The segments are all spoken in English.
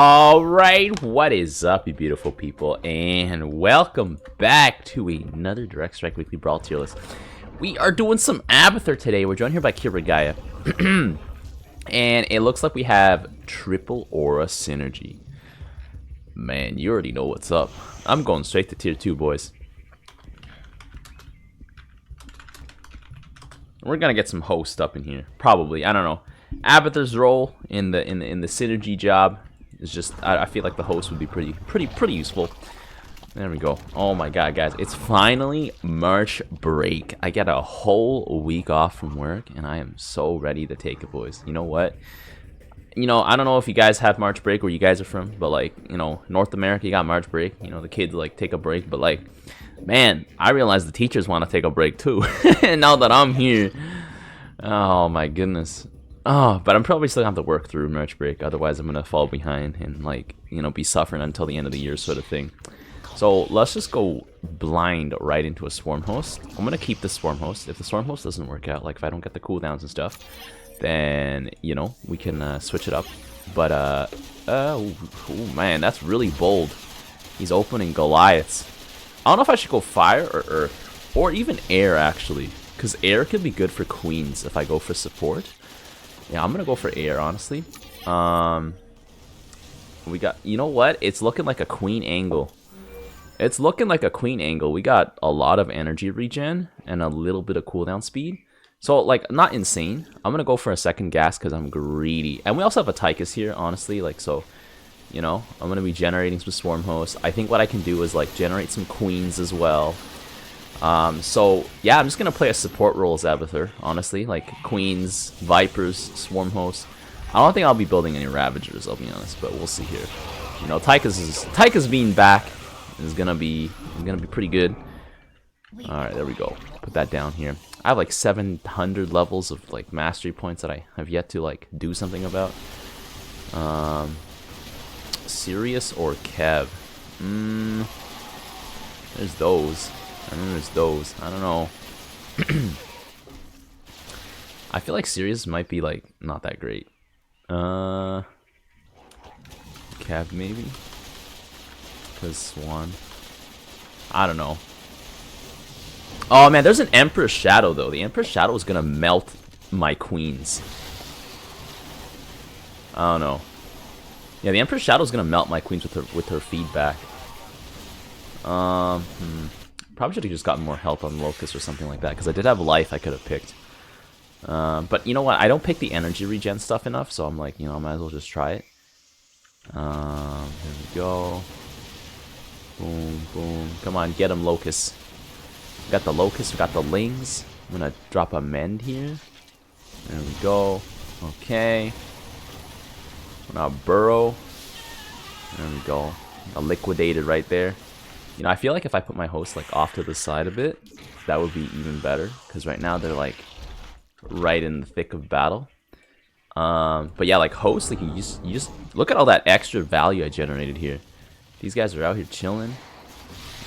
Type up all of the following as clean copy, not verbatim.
Alright, what is up, you beautiful people, and welcome back to another Direct Strike Weekly Brawl tier list. We are doing some Abathur today. We're joined here by Gaia. And it looks like we have triple aura synergy. Man, you already know what's up. I'm going straight to tier 2, boys. We're gonna get some host up in here, probably. I don't know. Abathur's role in the synergy job is just, I feel like the host would be pretty useful. There we go. Oh my god, guys, it's finally March break. I get a whole week off from work, and I am so ready to take it, boys. You know what? You know, I don't know if you guys have March break where you guys are from, but like, you know, North America, you got March break. You know, the kids like take a break, but like, man, I realize the teachers want to take a break too. And now that I'm here, oh my goodness. Oh, but I'm probably still gonna have to work through March break. Otherwise, I'm gonna fall behind and like, you know, be suffering until the end of the year, sort of thing. So let's just go blind right into a swarm host. I'm gonna keep the swarm host. If the swarm host doesn't work out, like if I don't get the cooldowns and stuff, then you know we can switch it up. But oh man, that's really bold. He's opening Goliaths. I don't know if I should go fire or earth or even air actually, because air could be good for queens if I go for support. Yeah, I'm gonna go for air, honestly. We got, you know what? It's looking like a queen angle. It's looking like a queen angle. We got a lot of energy regen and a little bit of cooldown speed. So, like, not insane. I'm gonna go for a second gas because I'm greedy. And we also have a Tychus here, honestly. Like, so, you know, I'm gonna be generating some swarm hosts. I think what I can do is, like, generate some queens as well. So yeah, I'm just gonna play a support role as Abathur, honestly, like queens, vipers, swarm hosts. I don't think I'll be building any ravagers, I'll be honest, but we'll see here. You know, Tychus being back is gonna be pretty good. All right, there we go. Put that down here. I have like 700 levels of like mastery points that I have yet to like do something about. Sirius or Kev? There's those. And then there's those. I don't know. I feel like Sirius might be like not that great. Cav maybe? Because Swan. I don't know. Oh man, there's an Emperor's Shadow though. The Emperor's Shadow is gonna melt my queens. I don't know. Yeah, the Emperor's Shadow is gonna melt my queens with her feedback. Probably should have just gotten more help on Locust or something like that, because I did have life I could have picked. But you know what? I don't pick the energy regen stuff enough, so I'm like, you know, I might as well just try it. There we go. Boom, boom. Come on, get him, Locust. We got the Locust, we got the Lings. I'm gonna drop a Mend here. There we go. Okay. Now Burrow. There we go. A Liquidated right there. You know, I feel like if I put my host like off to the side a bit, that would be even better. Because right now they're like right in the thick of battle. But yeah, like host, like you just look at all that extra value I generated here. These guys are out here chilling.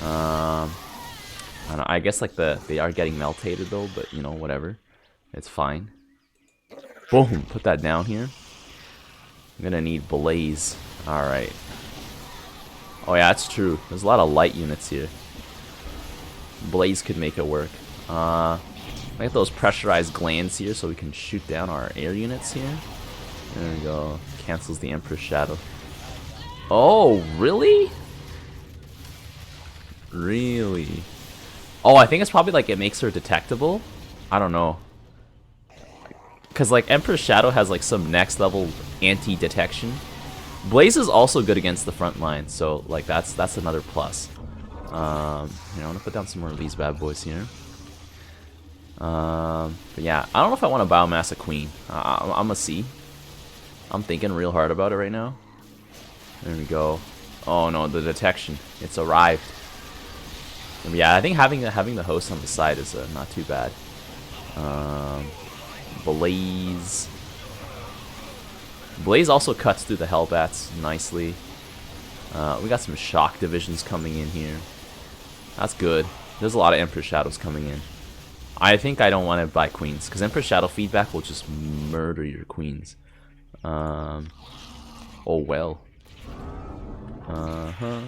I don't know, I guess like they are getting meltated though, but you know, whatever. It's fine. Boom, put that down here. I'm gonna need Blaze. Alright. Oh yeah, that's true. There's a lot of light units here. Blaze could make it work. I get those pressurized glands here so we can shoot down our air units here. There we go. Cancels the Emperor's Shadow. Oh, really? Really? Oh, I think it's probably like it makes her detectable. I don't know. Because like Emperor's Shadow has like some next level anti-detection. Blaze is also good against the front line, so like that's another plus. You know, I'm gonna put down some more of these bad boys here. But yeah, I don't know if I want to biomass a queen. I'm gonna see. I'm thinking real hard about it right now. There we go. Oh no, the detection. It's arrived. And yeah, I think having the host on the side is not too bad. Blaze. Blaze also cuts through the Hellbats nicely. We got some shock divisions coming in here. That's good. There's a lot of Emperor Shadows coming in. I think I don't want to buy queens, because Emperor Shadow feedback will just murder your queens. Oh well.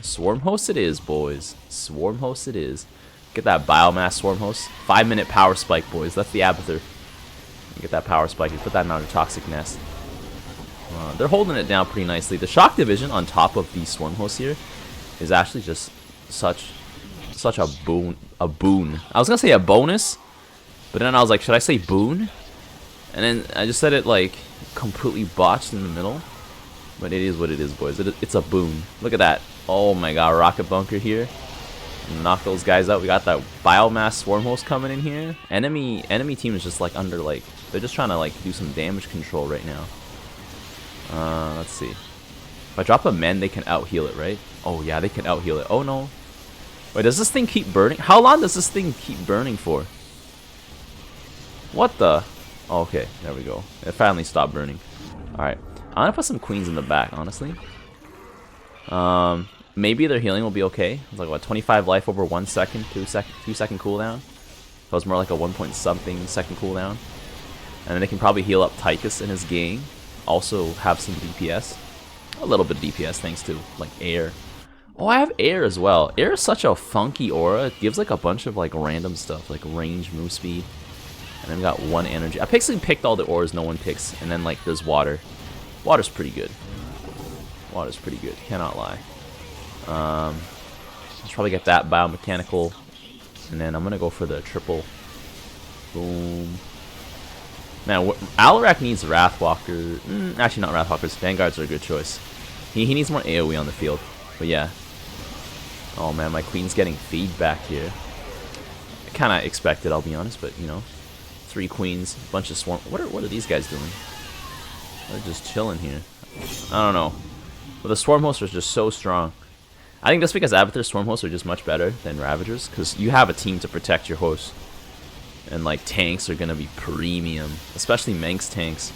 Swarm host it is, boys. Swarm host it is. Get that biomass swarm host. 5-minute power spike, boys. That's the Abathur. Get that power spike and put that in our toxic nest. They're holding it down pretty nicely. The shock division on top of the swarm host here is actually just such a boon. I was gonna say a bonus, but then I was like, should I say boon? And then I just said it like completely botched in the middle. But it is what it is, boys. It's a boon. Look at that. Oh my god, rocket bunker here. Knock those guys out. We got that biomass swarm host coming in here. Enemy team is just like under like, they're just trying to like do some damage control right now. Let's see. If I drop a men, they can out heal it, right? Oh yeah, they can out heal it. Oh no. Wait, does this thing keep burning? How long does this thing keep burning for? What the? Oh, okay, there we go. It finally stopped burning. Alright. I'm gonna put some queens in the back, honestly. Maybe their healing will be okay. It's like what, 25 life over 1 second, 2 second cooldown. So it's more like a 1 point something second cooldown. And then they can probably heal up Tychus and his gang. Also have some DPS. A little bit of DPS thanks to like air. Oh, I have air as well. Air is such a funky aura. It gives like a bunch of like random stuff, like range, move speed. And then we got 1 energy. I basically picked all the auras no one picks. And then like there's water. Water's pretty good. Water's pretty good. Cannot lie. Let's probably get that biomechanical. And then I'm going to go for the triple. Boom. Man, Alarak needs Wrathwalker. Actually, not Wrathwalkers. Vanguards are a good choice. He needs more AoE on the field. But yeah. Oh man, my queen's getting feedback here. I kind of expected, I'll be honest. But, you know. 3 queens. Bunch of swarm. What are these guys doing? They're just chilling here. I don't know. But the swarm hosts are just so strong. I think that's because Abathur's swarm hosts are just much better than Ravagers. Because you have a team to protect your host. And like tanks are going to be premium. Especially Manx tanks.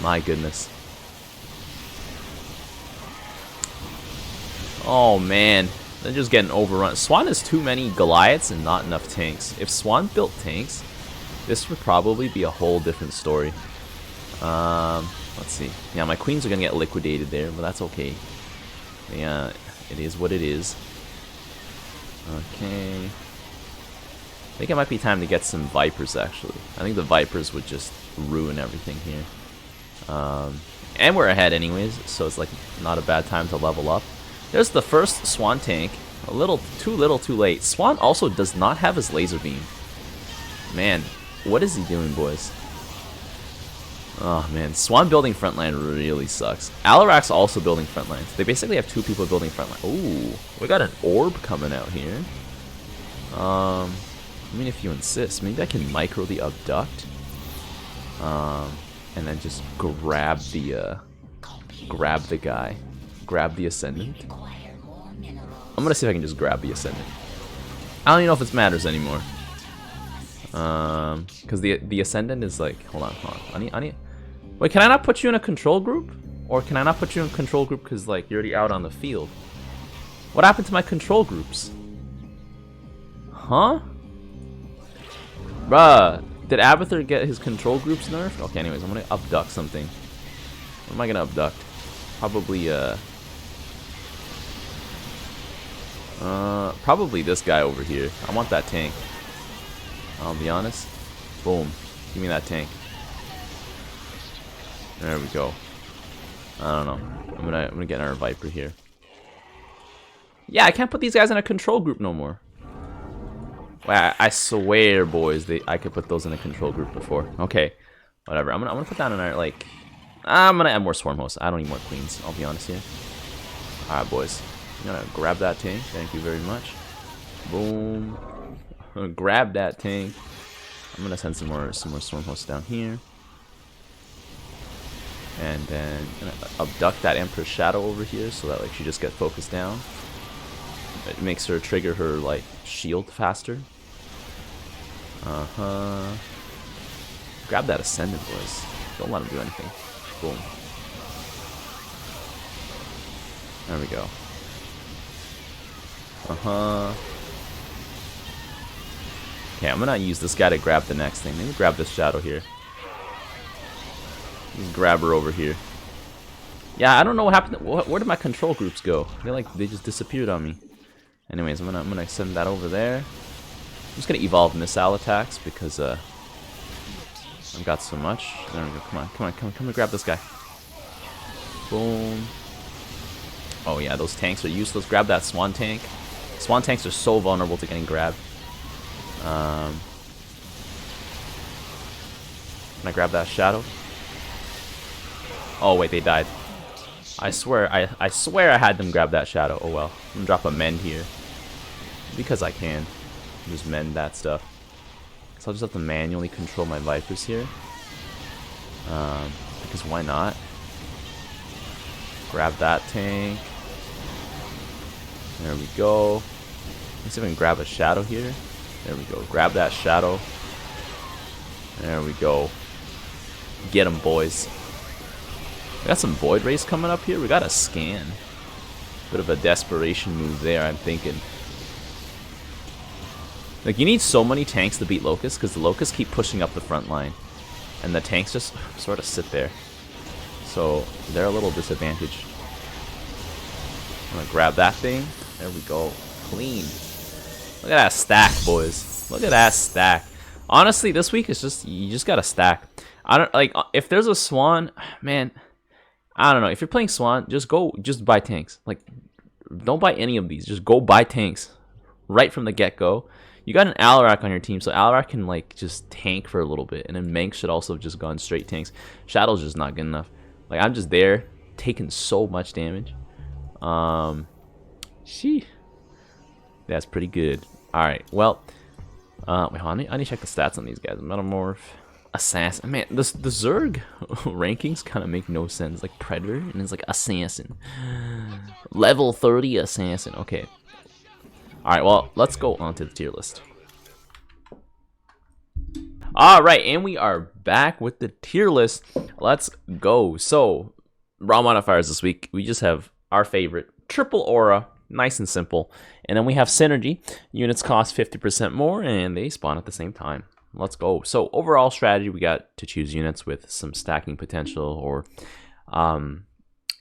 My goodness. Oh man. They're just getting overrun. Swan has too many Goliaths and not enough tanks. If Swan built tanks, this would probably be a whole different story. Let's see. Yeah, my queens are gonna get liquidated there, but that's okay. Yeah, it is what it is. Okay. I think it might be time to get some Vipers, actually. I think the Vipers would just ruin everything here. And we're ahead anyways, so it's like not a bad time to level up. There's the first Swan tank. A little too late. Swan also does not have his laser beam. Man, what is he doing, boys? Oh man, Swan building frontline really sucks. Alarak's also building frontlines. They basically have 2 people building frontline. Ooh, we got an orb coming out here. I mean, if you insist, maybe I can micro the abduct. And then just grab the guy. Grab the ascendant. I'm gonna see if I can just grab the ascendant. I don't even know if it matters anymore. Because the ascendant is like, hold on. I need. Wait, can I not put you in a control group? Or can I not put you in a control group because like you're already out on the field? What happened to my control groups? Huh? Bruh, did Abathur get his control groups nerfed? Okay, anyways, I'm gonna abduct something. What am I gonna abduct? Probably this guy over here. I want that tank. I'll be honest. Boom. Give me that tank. There we go. I don't know. I'm gonna get our Viper here. Yeah, I can't put these guys in a control group no more. Wow, I swear, boys, I could put those in a control group before. Okay, whatever. I'm gonna put that in our like. I'm gonna add more swarm hosts. I don't need more queens. I'll be honest here. All right, boys. I'm gonna grab that tank. Thank you very much. Boom. I'm gonna grab that tank. I'm gonna send some more swarm hosts down here. And then I'm gonna abduct that Empress Shadow over here so that like she just gets focused down. It makes her trigger her like shield faster. Grab that Ascendant, boys. Don't let him do anything. Boom. There we go. Okay, I'm gonna use this guy to grab the next thing. Maybe grab this Shadow here. Just grab her over here. Yeah, I don't know what happened. Where did my control groups go? They just disappeared on me. Anyways, I'm gonna send that over there. I'm just gonna evolve missile attacks because I've got so much. There we go. Come and grab this guy. Boom. Oh yeah, those tanks are useless. Grab that swan tank. Swan tanks are so vulnerable to getting grabbed. Can I grab that shadow? Oh wait, they died. I swear I had them grab that shadow. Oh well. I'm gonna drop a mend here. Because I can. Just mend that stuff. So I'll just have to manually control my Vipers here. Because why not? Grab that tank. There we go. Let's even grab a shadow here. There we go. Grab that shadow. There we go. Get them, boys. We got some Void Race coming up here. We got a scan. Bit of a desperation move there, I'm thinking. Like, you need so many tanks to beat Locusts, because the Locusts keep pushing up the front line. And the tanks just sort of sit there. So, they're a little disadvantaged. I'm gonna grab that thing. There we go. Clean. Look at that stack, boys. Look at that stack. Honestly, this week is just, you just gotta stack. I don't, like, if there's a Swan, man, I don't know. If you're playing Swan, just buy tanks. Like, don't buy any of these. Just go buy tanks right from the get-go. You got an Alarak on your team, so Alarak can, like, just tank for a little bit. And then Manx should also have just gone straight tanks. Shadow's just not good enough. Like, I'm just there, taking so much damage. That's pretty good. Alright, well, wait, I need to check the stats on these guys. Metamorph, Assassin. Man, the Zerg rankings kind of make no sense. Like Predator, and it's like Assassin. Level 30 Assassin. Okay. Alright, well, let's go on to the tier list. Alright, and we are back with the tier list. Let's go. So, Brawl modifiers this week, we just have our favorite, Triple Aura, nice and simple. And then we have Synergy. Units cost 50% more, and they spawn at the same time. Let's go. So, overall strategy, we got to choose units with some stacking potential, or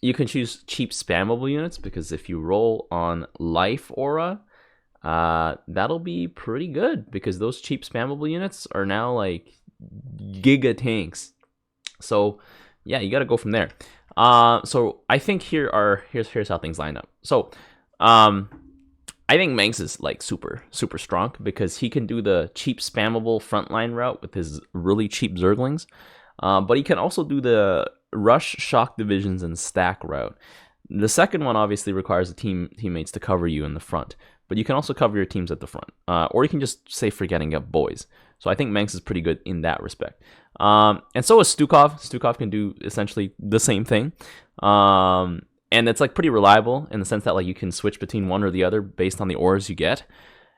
you can choose cheap spammable units, because if you roll on Life Aura, that'll be pretty good, because those cheap spammable units are now like giga tanks. So yeah, you got to go from there. So I think here's how things line up. So I think Manx is like super strong, because he can do the cheap spammable frontline route with his really cheap Zerglings, but he can also do the rush shock divisions and stack route. The second one obviously requires the teammates to cover you in the front, but you can also cover your teams at the front, or you can just say forgetting up boys. So I think Manx is pretty good in that respect. And so is Stukov. Stukov can do essentially the same thing. And it's like pretty reliable in the sense that like you can switch between one or the other based on the auras you get.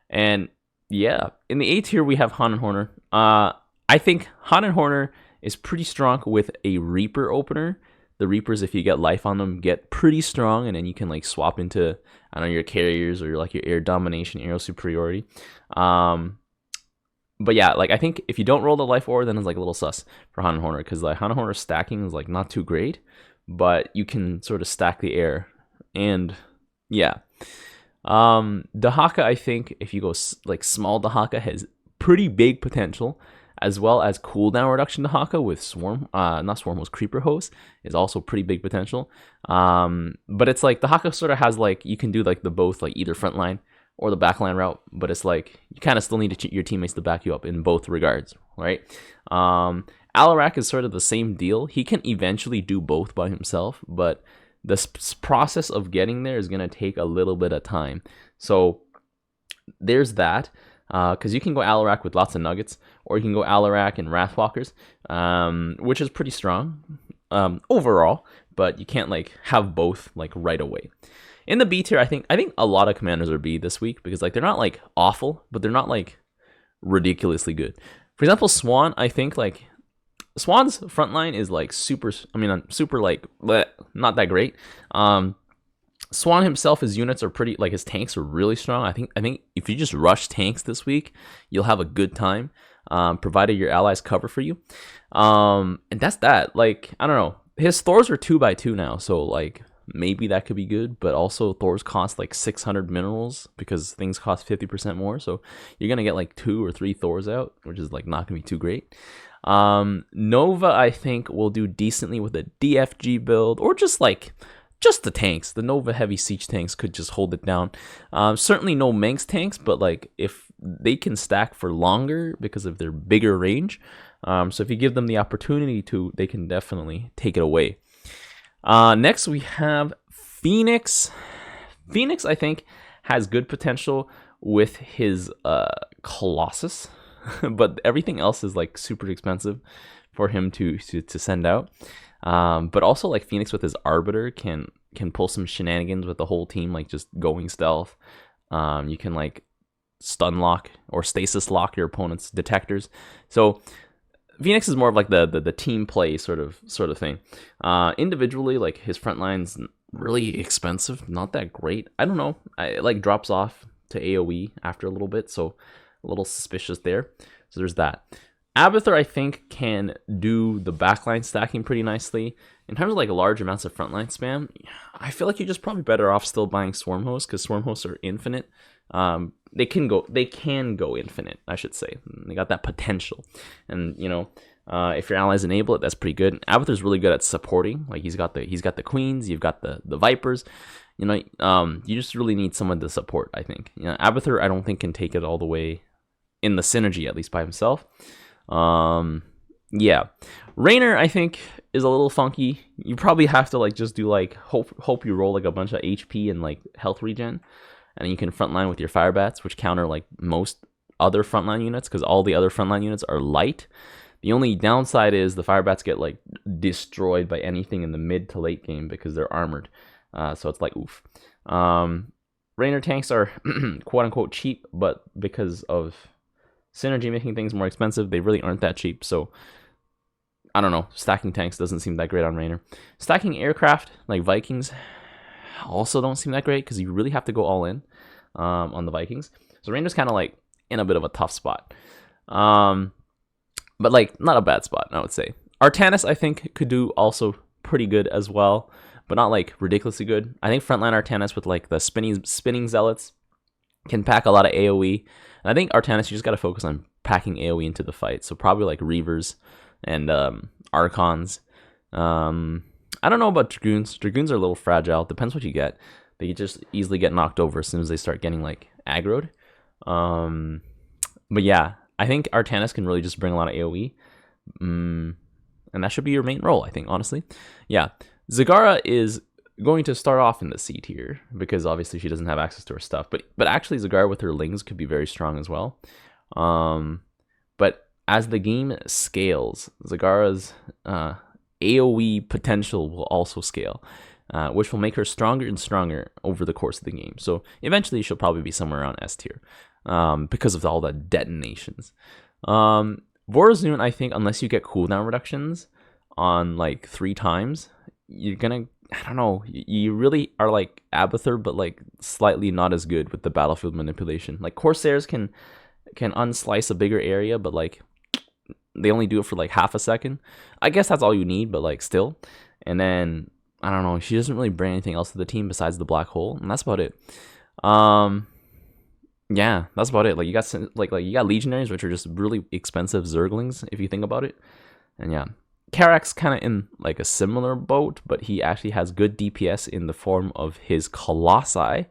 And yeah, in the A tier we have Han and Horner. I think Han and Horner is pretty strong with a Reaper opener. The Reapers, if you get life on them, get pretty strong, and then you can like swap into, I don't know, your carriers or like your air domination, aerial superiority. But yeah, like I think if you don't roll the life aura, then it's like a little sus for Han and Horner, because like Han and Horner stacking is like not too great, but you can sort of stack the air. And yeah, Dahaka, I think if you go like small Dahaka, has pretty big potential, as well as cooldown reduction Dahaka with Swarm, not Swarm Hose, Creeper Hose is also pretty big potential. But it's like Dahaka sort of has like, you can do like the both, like either frontline or the backline route, but it's like you kind of still need your teammates to back you up in both regards, right? Alarak is sort of the same deal. He can eventually do both by himself, but the process of getting there is going to take a little bit of time. So there's that, because you can go Alarak with lots of nuggets, or you can go Alarak and Wrathwalkers, which is pretty strong overall, but you can't like have both like right away. In the B tier, I think a lot of commanders are B this week, because like they're not like awful, but they're not like ridiculously good. For example, Swan, I think like Swan's frontline is like super like bleh, not that great. Swan himself, his units are pretty, like his tanks are really strong. I think if you just rush tanks this week, you'll have a good time, provided your allies cover for you. And that's that. Like, I don't know. His Thors are 2x2 now, so like maybe that could be good. But also Thors cost like 600 minerals because things cost 50% more. So you're gonna get like 2 or 3 Thors out, which is like not gonna be too great. Nova, I think, will do decently with a DFG build, or just the tanks. The Nova heavy siege tanks could just hold it down. Certainly no Manx tanks, but like if they can stack for longer because of their bigger range. So if you give them the opportunity to, they can definitely take it away. Next we have Phoenix. Phoenix, I think, has good potential with his Colossus, but everything else is like super expensive for him to send out. But also like Phoenix with his Arbiter can pull some shenanigans with the whole team, like just going stealth. You can like stun lock or stasis lock your opponent's detectors. So Phoenix is more of like the team play sort of thing. Individually, like his front line's really expensive, not that great. I don't know. It like drops off to AoE after a little bit, so a little suspicious there. So there's that. Abathur, I think, can do the backline stacking pretty nicely. In terms of like large amounts of frontline spam, I feel like you're just probably better off still buying Swarm Hosts, because Swarm Hosts are infinite. They can go infinite, I should say. They got that potential, and you know, if your allies enable it, that's pretty good. Abathur's really good at supporting. Like he's got the queens, you've got the vipers. You know, you just really need someone to support. I think. You know, Abathur, I don't think can take it all the way in the synergy, at least by himself. Yeah, Raynor, I think, is a little funky. You probably have to like just do like hope you roll like a bunch of HP and like health regen, and you can frontline with your fire bats, which counter like most other frontline units, because all the other frontline units are light. The only downside is the fire bats get like destroyed by anything in the mid to late game because they're armored. So it's like oof. Raynor tanks are quote unquote cheap, but because of synergy making things more expensive, they really aren't that cheap. So I don't know, stacking tanks doesn't seem that great on Raynor. Stacking aircraft like Vikings also don't seem that great, because you really have to go all in on the Vikings. So Raynor's kind of like in a bit of a tough spot, but like not a bad spot, I would say. Artanis, I think, could do also pretty good as well, but not like ridiculously good. I think frontline Artanis with like the spinning zealots can pack a lot of AoE. And I think Artanis, you just got to focus on packing AoE into the fight. So probably like Reavers and Archons. I don't know about Dragoons. Dragoons are a little fragile. Depends what you get. They just easily get knocked over as soon as they start getting like aggroed. But yeah, I think Artanis can really just bring a lot of AoE. And that should be your main role, I think, honestly. Yeah, Zagara is going to start off in the C tier because obviously she doesn't have access to her stuff. But actually, Zagara with her Lings could be very strong as well. But as the game scales, Zagara's AoE potential will also scale, which will make her stronger and stronger over the course of the game. So eventually she'll probably be somewhere around S tier because of all the detonations. Vorazun, I think, unless you get cooldown reductions on like 3 times, you're gonna, I don't know, you really are like Abathur, but like slightly not as good with the battlefield manipulation. Like Corsairs can unslice a bigger area, but like they only do it for like half a second. I guess that's all you need, but like still. And then I don't know, she doesn't really bring anything else to the team besides the black hole, and that's about it. Yeah, that's about it. Like you got you got legionaries, which are just really expensive zerglings if you think about it. And yeah, Karak's kind of in like a similar boat, but he actually has good DPS in the form of his Colossi,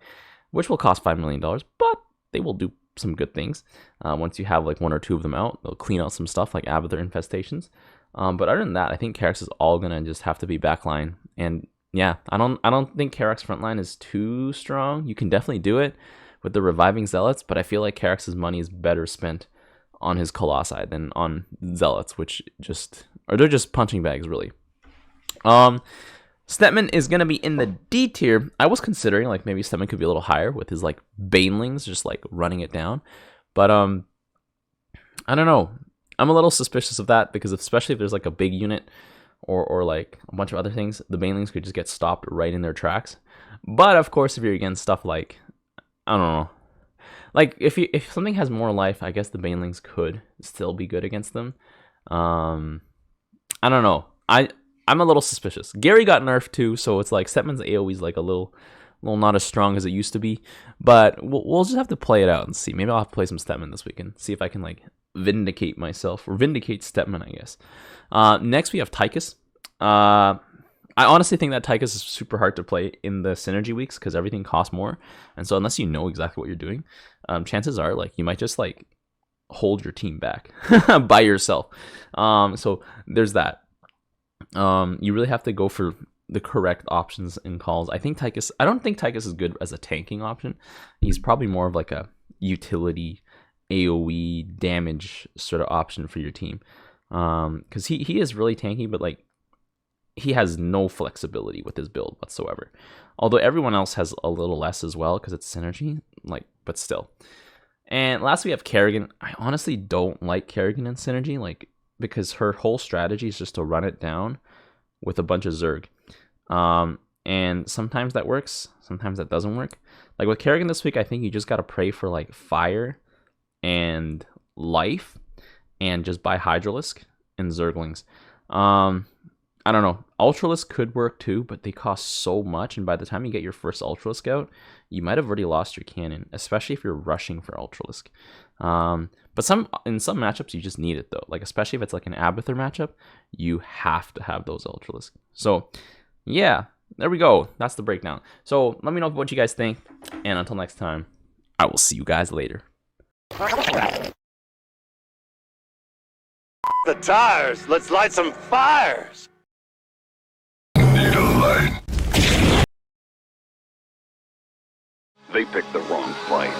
which will cost $5 million, but they will do some good things. Once you have like 1 or 2 of them out, they'll clean out some stuff like Abathur infestations. But other than that, I think Karak's is all gonna just have to be backline. And yeah, I don't think Karak's frontline is too strong. You can definitely do it with the reviving zealots, but I feel like Karak's money is better spent on his Colossi than on zealots, which they're just punching bags really. Stetman is gonna be in the D tier. I was considering like maybe Stetman could be a little higher with his like Banelings just like running it down, but I don't know. I'm a little suspicious of that because especially if there's like a big unit or like a bunch of other things, the Banelings could just get stopped right in their tracks. But of course, if you're against stuff like, I don't know, like if something has more life, I guess the Banelings could still be good against them. I don't know. I'm a little suspicious. Gary got nerfed too, so it's like Stepman's AoE is like a little not as strong as it used to be. But we'll just have to play it out and see. Maybe I'll have to play some Stepman this weekend. See if I can like vindicate myself or vindicate Stepman, I guess. Next we have Tychus. I honestly think that Tychus is super hard to play in the synergy weeks because everything costs more, and so unless you know exactly what you're doing, chances are like you might just like hold your team back by yourself. So there's that. You really have to go for the correct options and calls. I don't think Tychus is good as a tanking option. He's probably more of like a utility AoE damage sort of option for your team. Because he is really tanky, but like he has no flexibility with his build whatsoever. Although everyone else has a little less as well because it's synergy, like, but still. And last we have Kerrigan. I honestly don't like Kerrigan in synergy, like, because her whole strategy is just to run it down with a bunch of Zerg. And sometimes that works, sometimes that doesn't work. Like with Kerrigan this week, I think you just gotta pray for like fire and life and just buy Hydralisk and Zerglings. I don't know. Ultralisk could work too, but they cost so much, and by the time you get your first Ultralisk out, you might have already lost your cannon, especially if you're rushing for Ultralisk. But in some matchups, you just need it though. Like especially if it's like an Abathur matchup, you have to have those Ultralisk. So yeah, there we go. That's the breakdown. So let me know what you guys think, and until next time, I will see you guys later. The tires. Let's light some fires. Need a light. They picked the wrong fight.